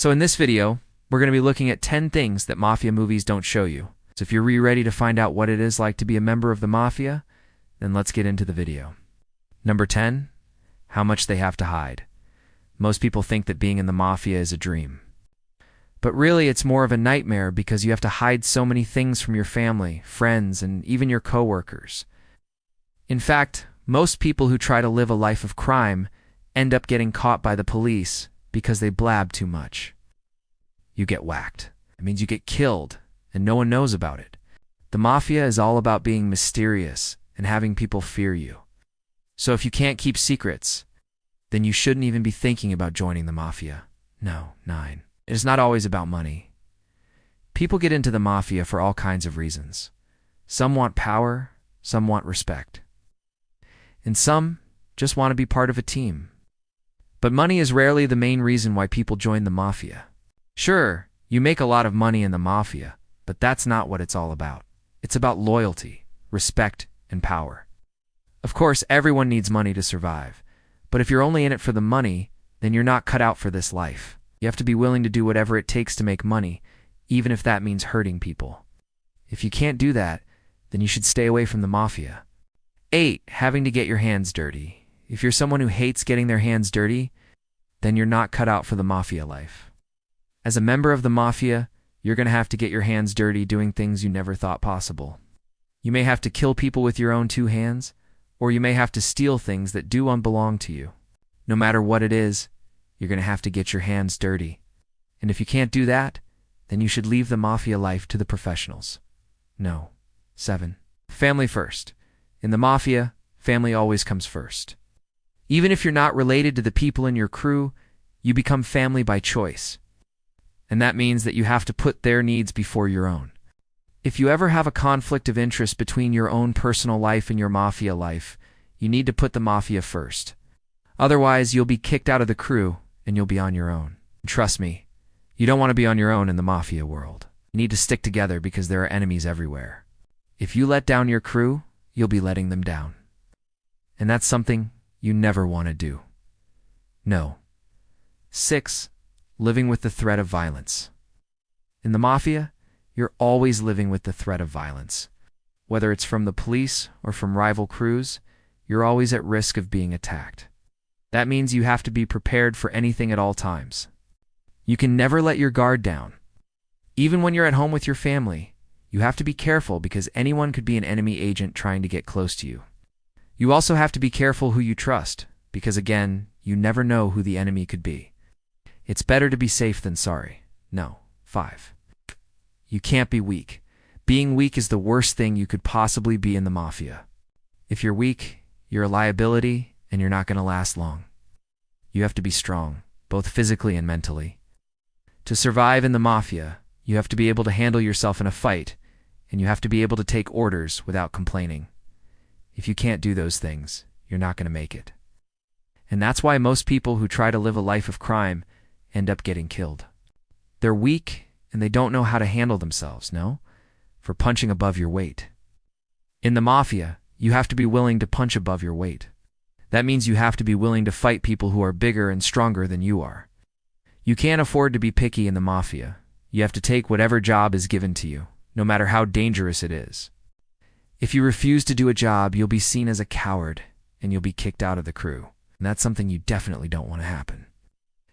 So in this video, we're going to be looking at 10 things that mafia movies don't show you. So if you're ready to find out what it is like to be a member of the mafia, then let's get into the video. Number 10, how much they have to hide. Most people think that being in the mafia is a dream. But really, it's more of a nightmare because you have to hide so many things from your family, friends, and even your coworkers. In fact, most people who try to live a life of crime end up getting caught by the police because they blab too much. You get whacked. It means you get killed, and no one knows about it. The mafia is all about being mysterious and having people fear you. So if you can't keep secrets, then you shouldn't even be thinking about joining the mafia. No, 9. It is not always about money. People get into the mafia for all kinds of reasons. Some want power, some want respect. And some just want to be part of a team. But money is rarely the main reason why people join the mafia. Sure, you make a lot of money in the mafia, but that's not what it's all about. It's about loyalty, respect, and power. Of course, everyone needs money to survive, but if you're only in it for the money, then you're not cut out for this life. You have to be willing to do whatever it takes to make money, even if that means hurting people. If you can't do that, then you should stay away from the mafia. 8, having to get your hands dirty. If you're someone who hates getting their hands dirty, then you're not cut out for the mafia life. As a member of the mafia, you're going to have to get your hands dirty doing things you never thought possible. You may have to kill people with your own 2 hands, or you may have to steal things that do belong to you. No matter what it is, you're going to have to get your hands dirty. And if you can't do that, then you should leave the mafia life to the professionals. No. 7. Family first. In the mafia, family always comes first. Even if you're not related to the people in your crew, you become family by choice. And that means that you have to put their needs before your own. If you ever have a conflict of interest between your own personal life and your mafia life, you need to put the mafia first. Otherwise, you'll be kicked out of the crew and you'll be on your own. Trust me, you don't want to be on your own in the mafia world. You need to stick together because there are enemies everywhere. If you let down your crew, you'll be letting them down. And that's something you never want to do. No. 6. Living with the threat of violence. In the mafia, you're always living with the threat of violence. Whether it's from the police or from rival crews, you're always at risk of being attacked. That means you have to be prepared for anything at all times. You can never let your guard down. Even when you're at home with your family, you have to be careful because anyone could be an enemy agent trying to get close to you. You also have to be careful who you trust because, again, you never know who the enemy could be. It's better to be safe than sorry. No. 5. You can't be weak. Being weak is the worst thing you could possibly be in the mafia. If you're weak, you're a liability and you're not going to last long. You have to be strong, both physically and mentally. To survive in the mafia, you have to be able to handle yourself in a fight, and you have to be able to take orders without complaining. If you can't do those things, you're not going to make it. And that's why most people who try to live a life of crime end up getting killed. They're weak, and they don't know how to handle themselves, no? For punching above your weight. In the mafia, you have to be willing to punch above your weight. That means you have to be willing to fight people who are bigger and stronger than you are. You can't afford to be picky in the mafia. You have to take whatever job is given to you, no matter how dangerous it is. If you refuse to do a job, you'll be seen as a coward, and you'll be kicked out of the crew. And that's something you definitely don't want to happen.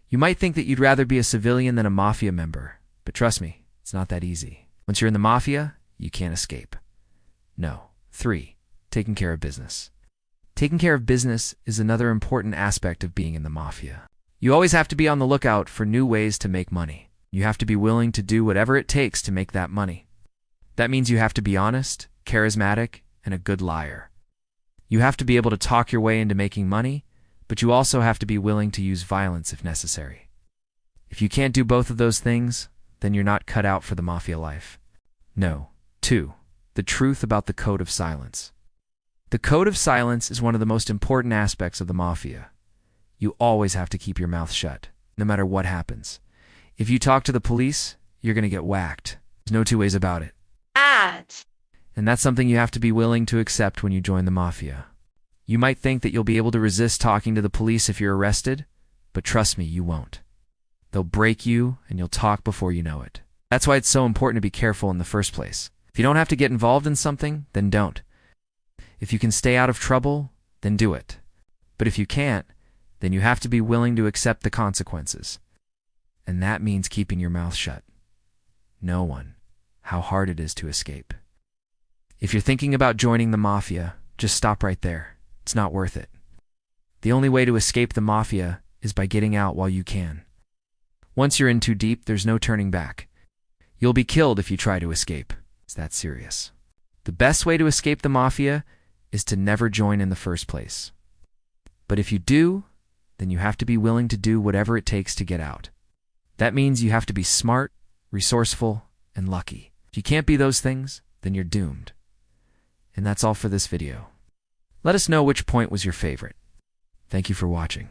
You might think that you'd rather be a civilian than a mafia member, but trust me, it's not that easy. Once you're in the mafia, you can't escape. No. 3. Taking care of business. Taking care of business is another important aspect of being in the mafia. You always have to be on the lookout for new ways to make money. You have to be willing to do whatever it takes to make that money. That means you have to be honest, charismatic, and a good liar. You have to be able to talk your way into making money, but you also have to be willing to use violence if necessary. If you can't do both of those things, then you're not cut out for the mafia life. No. 2. The truth about the code of silence. The code of silence is one of the most important aspects of the mafia. You always have to keep your mouth shut, no matter what happens. If you talk to the police, you're going to get whacked. There's no 2 ways about it. And that's something you have to be willing to accept when you join the mafia. You might think that you'll be able to resist talking to the police if you're arrested, but trust me, you won't. They'll break you, and you'll talk before you know it. That's why it's so important to be careful in the first place. If you don't have to get involved in something, then don't. If you can stay out of trouble, then do it. But if you can't, then you have to be willing to accept the consequences. And that means keeping your mouth shut. No one. How hard it is to escape. If you're thinking about joining the mafia, just stop right there. It's not worth it. The only way to escape the mafia is by getting out while you can. Once you're in too deep, there's no turning back. You'll be killed if you try to escape. It's that serious. The best way to escape the mafia is to never join in the first place. But if you do, then you have to be willing to do whatever it takes to get out. That means you have to be smart, resourceful, and lucky. If you can't be those things, then you're doomed. And that's all for this video. Let us know which point was your favorite. Thank you for watching.